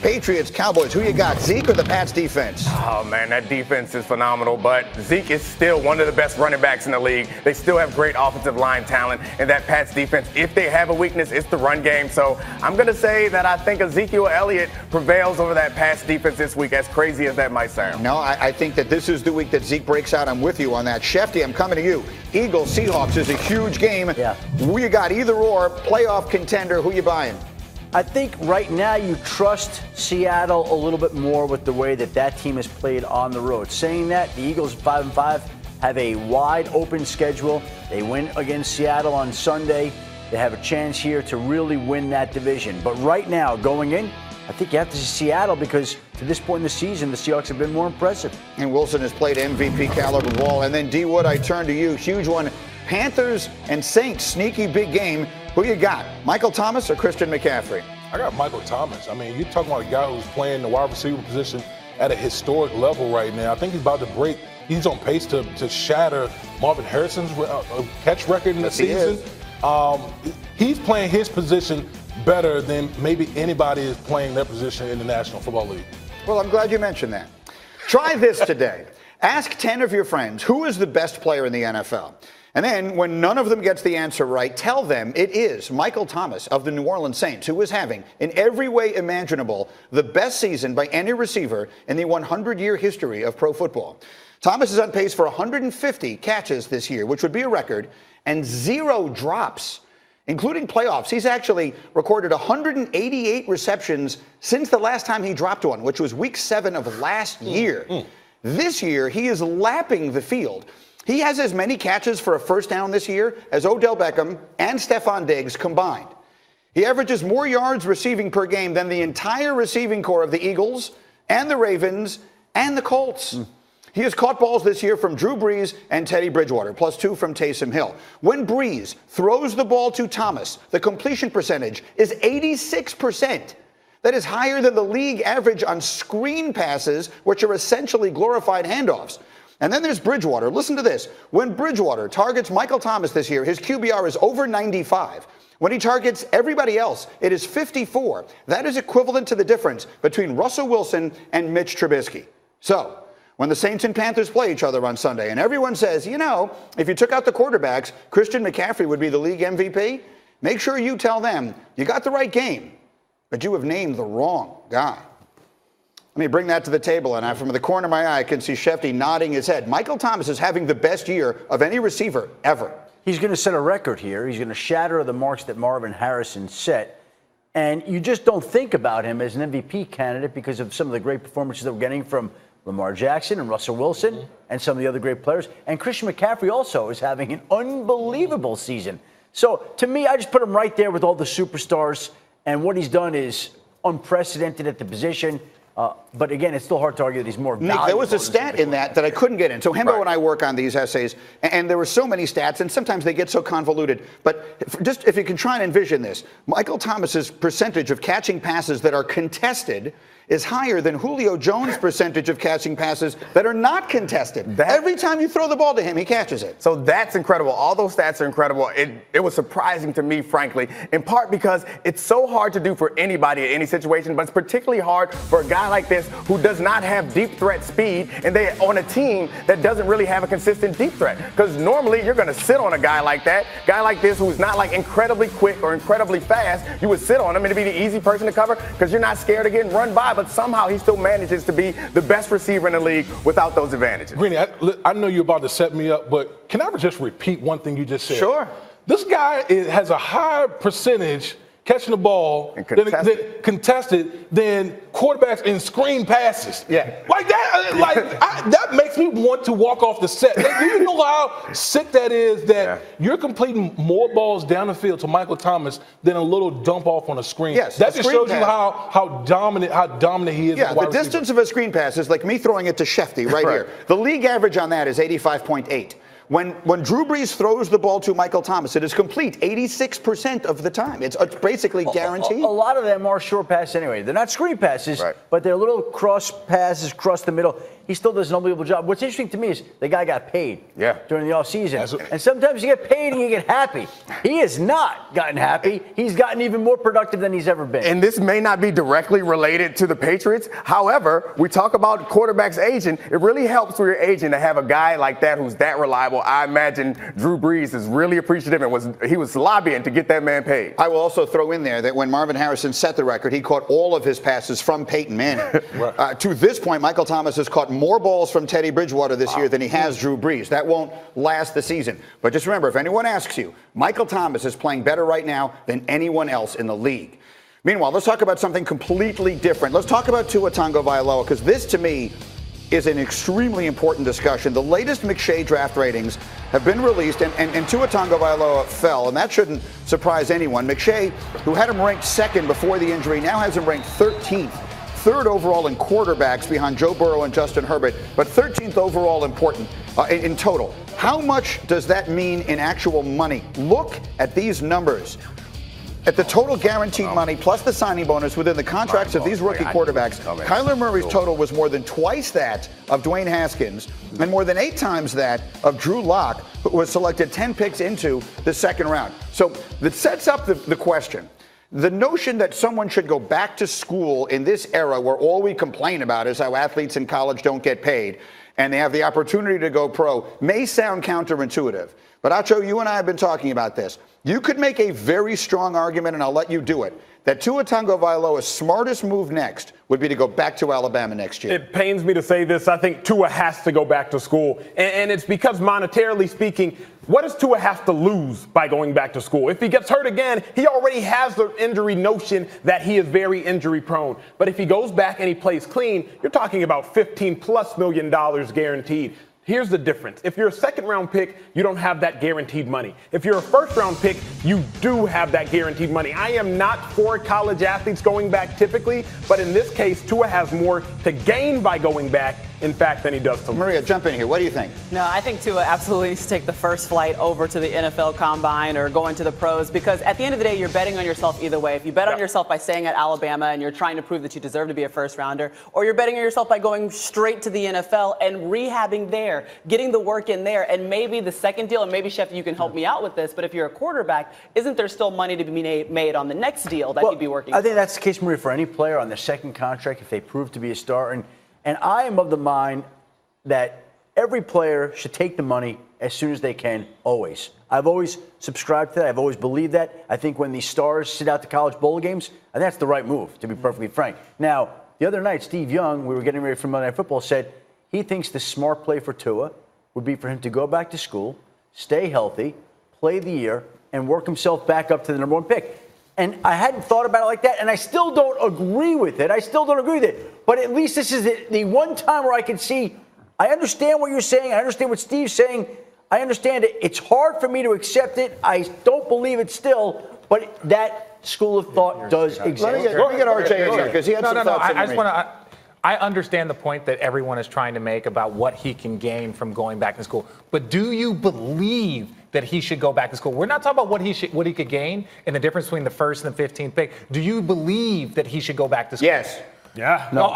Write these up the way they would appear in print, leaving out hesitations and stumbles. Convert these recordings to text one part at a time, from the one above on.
Patriots, Cowboys. Who you got, Zeke or the Pats defense? Oh, man, that defense is phenomenal, but Zeke is still one of the best running backs in the league. They still have great offensive line talent, and that Pats defense, if they have a weakness, it's the run game. So I'm going to say that I think Ezekiel Elliott prevails over that Pats defense this week, as crazy as that might sound. No, I think that this is the week that Zeke breaks out. I'm with you on that. Schefty, I'm coming to you. Eagles, Seahawks is a huge game. Yeah. Who you got, either or, playoff contender, who you buying? I think right now you trust Seattle a little bit more with the way that team has played on the road. Saying that, the Eagles 5-5 have a wide open schedule. They win against Seattle on Sunday. They have a chance here to really win that division. But right now, going in, I think you have to see Seattle because to this point in the season, the Seahawks have been more impressive. And Wilson has played MVP caliber ball. And then D. Wood, I turn to you. Huge one. Panthers and Saints, sneaky big game. Who you got, Michael Thomas or Christian McCaffrey? I got Michael Thomas. I mean, you're talking about a guy who's playing the wide receiver position at a historic level right now. I think he's about to break. He's on pace to shatter Marvin Harrison's catch record in the season. He's playing his position better than maybe anybody is playing their position in the National Football League. Well, I'm glad you mentioned that. Try this today. Ask 10 of your friends, who is the best player in the NFL? And then, when none of them gets the answer right, tell them it is Michael Thomas of the New Orleans Saints, who is having, in every way imaginable, the best season by any receiver in the 100-year history of pro football. Thomas is on pace for 150 catches this year, which would be a record, and 0 drops, including playoffs. He's actually recorded 188 receptions since the last time he dropped one, which was Week 7 of last year. This year, he is lapping the field. He has as many catches for a first down this year as Odell Beckham and Stephon Diggs combined. He averages more yards receiving per game than the entire receiving corps of the Eagles and the Ravens and the Colts. He has caught balls this year from Drew Brees and Teddy Bridgewater, +2 from Taysom Hill. When Brees throws the ball to Thomas, the completion percentage is 86%. That is higher than the league average on screen passes, which are essentially glorified handoffs. And then there's Bridgewater. Listen to this. When Bridgewater targets Michael Thomas this year, his QBR is over 95. When he targets everybody else, it is 54. That is equivalent to the difference between Russell Wilson and Mitch Trubisky. So, when the Saints and Panthers play each other on Sunday, and everyone says, you know, if you took out the quarterbacks, Christian McCaffrey would be the league MVP, make sure you tell them you got the right game, but you have named the wrong guy. Let me bring that to the table, and from the corner of my eye, I can see Schefty nodding his head. Michael Thomas is having the best year of any receiver ever. He's going to set a record here. He's going to shatter the marks that Marvin Harrison set. And you just don't think about him as an MVP candidate because of some of the great performances that we're getting from Lamar Jackson and Russell Wilson and some of the other great players. And Christian McCaffrey also is having an unbelievable season. So, to me, I just put him right there with all the superstars. And what he's done is unprecedented at the position. But again, it's still hard to argue that he's more valuable. Nick, there was a stat in that I couldn't get in. So Hembo and I work on these essays, and there were so many stats, and sometimes they get so convoluted. But just if you can try and envision this, Michael Thomas's percentage of catching passes that are contested is higher than Julio Jones' percentage of catching passes that are not contested. Every time you throw the ball to him, he catches it. So that's incredible. All those stats are incredible. It was surprising to me, frankly, in part because it's so hard to do for anybody in any situation, but it's particularly hard for a guy like this who does not have deep threat speed, and they on a team that doesn't really have a consistent deep threat. Because normally you're going to sit on a guy like this who's not like incredibly quick or incredibly fast. You would sit on him and it'd be the easy person to cover because you're not scared of getting run by. But somehow he still manages to be the best receiver in the league without those advantages. Greeny, I know you're about to set me up, but can I just repeat one thing you just said? Sure. This guy has a higher percentage catching the ball contested than quarterbacks in screen passes. Yeah. Like that, that makes me want to walk off the set. Do you know how sick that is that you're completing more balls down the field to Michael Thomas than a little dump off on a screen? Yes. That just shows you how dominant he is. Yeah, the distance of a screen pass is like me throwing it to Schefty right here. The league average on that is 85.8. When Drew Brees throws the ball to Michael Thomas, it is complete 86% of the time. It's basically guaranteed. A lot of them are short passes anyway. They're not screen passes, right, but they're little cross passes across the middle. He still does an unbelievable job. What's interesting to me is the guy got paid during the offseason. And sometimes you get paid and you get happy. He has not gotten happy. He's gotten even more productive than he's ever been. And this may not be directly related to the Patriots. However, we talk about quarterbacks aging. It really helps for your agent to have a guy like that who's that reliable. I imagine Drew Brees is really appreciative and he was lobbying to get that man paid. I will also throw in there that when Marvin Harrison set the record, he caught all of his passes from Peyton Manning. To this point, Michael Thomas has caught more balls from Teddy Bridgewater this year than he has Drew Brees. That won't last the season. But just remember, if anyone asks you, Michael Thomas is playing better right now than anyone else in the league. Meanwhile, let's talk about something completely different. Let's talk about Tua Tagovailoa, because this, to me, is an extremely important discussion. The latest McShay draft ratings have been released, and Tua Tagovailoa fell, and that shouldn't surprise anyone. McShay, who had him ranked second before the injury, now has him ranked 13th. Third overall in quarterbacks behind Joe Burrow and Justin Herbert, but 13th overall in total. How much does that mean in actual money? Look at these numbers. At the total guaranteed money plus the signing bonus within the contracts of these rookie quarterbacks, Kyler Murray's total was more than twice that of Dwayne Haskins and more than 8 times that of Drew Lock, who was selected 10 picks into the second round. So that sets up the question. The notion that someone should go back to school in this era where all we complain about is how athletes in college don't get paid and they have the opportunity to go pro may sound counterintuitive. But Acho, you and I have been talking about this. You could make a very strong argument, and I'll let you do it, that Tua Tagovailoa's smartest move next would be to go back to Alabama next year. It pains me to say this. I think Tua has to go back to school. And it's because monetarily speaking, what does Tua have to lose by going back to school? If he gets hurt again, he already has the injury notion that he is very injury prone. But if he goes back and he plays clean, you're talking about $15+ million guaranteed. Here's the difference. If you're a second-round pick, you don't have that guaranteed money. If you're a first-round pick, you do have that guaranteed money. I am not for college athletes going back typically, but in this case, Tua has more to gain by going back, in fact, than he does to lose. Maria, jump in here. What do you think? No, I think Tua absolutely needs to take the first flight over to the NFL Combine or going to the pros, because at the end of the day, you're betting on yourself either way. If you bet on yourself by staying at Alabama and you're trying to prove that you deserve to be a first-rounder, or you're betting on yourself by going straight to the NFL and rehabbing there, getting the work in there, and maybe the second deal, and maybe, Schefter, you can help me out with this, but if you're a quarterback, isn't there still money to be made on the next deal that you'd be working I think that's the case, Maria, for any player on their second contract if they prove to be a star. And I am of the mind that every player should take the money as soon as they can, always. I've always subscribed to that. I've always believed that. I think when these stars sit out the college bowl games, I think that's the right move, to be perfectly frank. Now, the other night, Steve Young, we were getting ready for Monday Night Football, said he thinks the smart play for Tua would be for him to go back to school, stay healthy, play the year, and work himself back up to the number 1 pick. And I hadn't thought about it like that, and I still don't agree with it. But at least this is the one time where I can see, I understand what you're saying. I understand what Steve's saying. I understand it. It's hard for me to accept it. I don't believe it still, but that school of thought does exist. Let me get RJ in here, because he had some thoughts. I just want to. I understand the point that everyone is trying to make about what he can gain from going back to school. But do you believe that he should go back to school? We're not talking about what he could gain and the difference between the first and the 15th pick. Do you believe that he should go back to school? Yes. Yeah. No,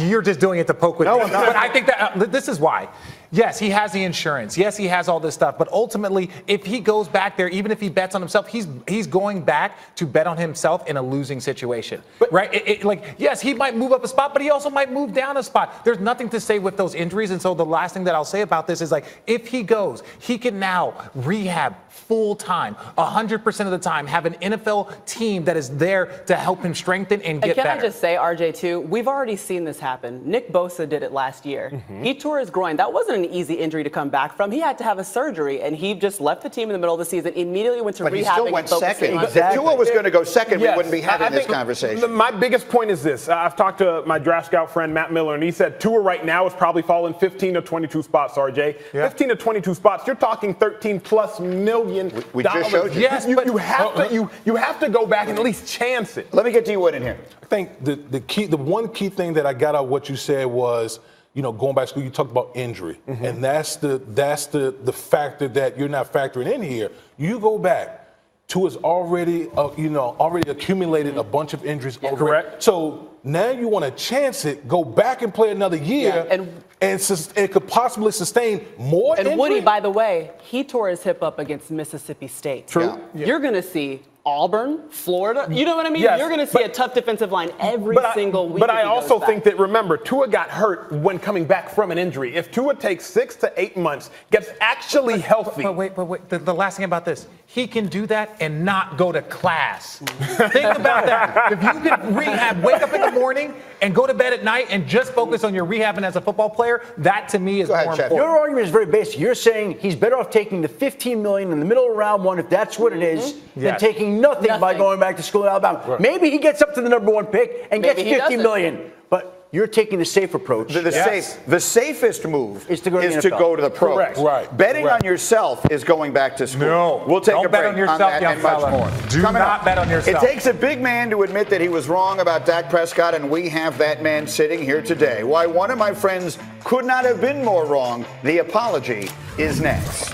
you're just doing it to poke with me. No, but I think that this is why. Yes, he has the insurance. Yes, he has all this stuff. But ultimately, if he goes back there, even if he bets on himself, he's going back to bet on himself in a losing situation, right? Yes, he might move up a spot, but he also might move down a spot. There's nothing to say with those injuries. And so the last thing that I'll say about this is, like, if he goes, he can now rehab full time, 100% of the time, have an NFL team that is there to help him strengthen and get better. Can I just say, RJ, too, we've already seen this happen. Nick Bosa did it last year. Mm-hmm. He tore his groin. That wasn't an easy injury to come back from. He had to have a surgery, and he just left the team in the middle of the season, immediately went to rehab. But he still went second. If Tua was going to go second, we wouldn't be having this conversation. My biggest point is this. I've talked to my draft scout friend, Matt Miller, and he said Tua right now is probably falling 15 to 22 spots, RJ. Yeah. 15 to 22 spots. You're talking $13+ million. We just showed you. Yes, you have to go back and at least chance it. Let me get to you in here. I think the one key thing that I got out of what you said was going back to school, you talked about injury, and that's the factor that you're not factoring in here. You go back. Tua's already accumulated a bunch of injuries. Correct. So now you want to chance it, go back and play another year, and it could possibly sustain more injury. And Woody, by the way, he tore his hip up against Mississippi State. True. Yeah. You're going to see Auburn, Florida. You know what I mean? Yes, You're going to see a tough defensive line every single week. But I also think that, remember, Tua got hurt when coming back from an injury. If Tua takes 6 to 8 months, gets actually healthy. But wait. The last thing about this, he can do that and not go to class. Think about that. If you can rehab, wake up in the morning and go to bed at night and just focus on your rehabbing as a football player, that to me is more important. Your argument is very basic. You're saying he's better off taking the $15 million in the middle of round 1, if that's what it is, than taking nothing by going back to school in Alabama. Right. Maybe he gets up to the number 1 pick and gets $50 million. But you're taking the safe approach. The safest move is to go to the pros. Correct. Right. Betting on yourself is going back to school. No. We'll take Don't a bet break on yourself, that young and much fella. more. Do Coming not up, bet on yourself. It takes a big man to admit that he was wrong about Dak Prescott, and we have that man sitting here today. Why one of my friends could not have been more wrong. The apology is next.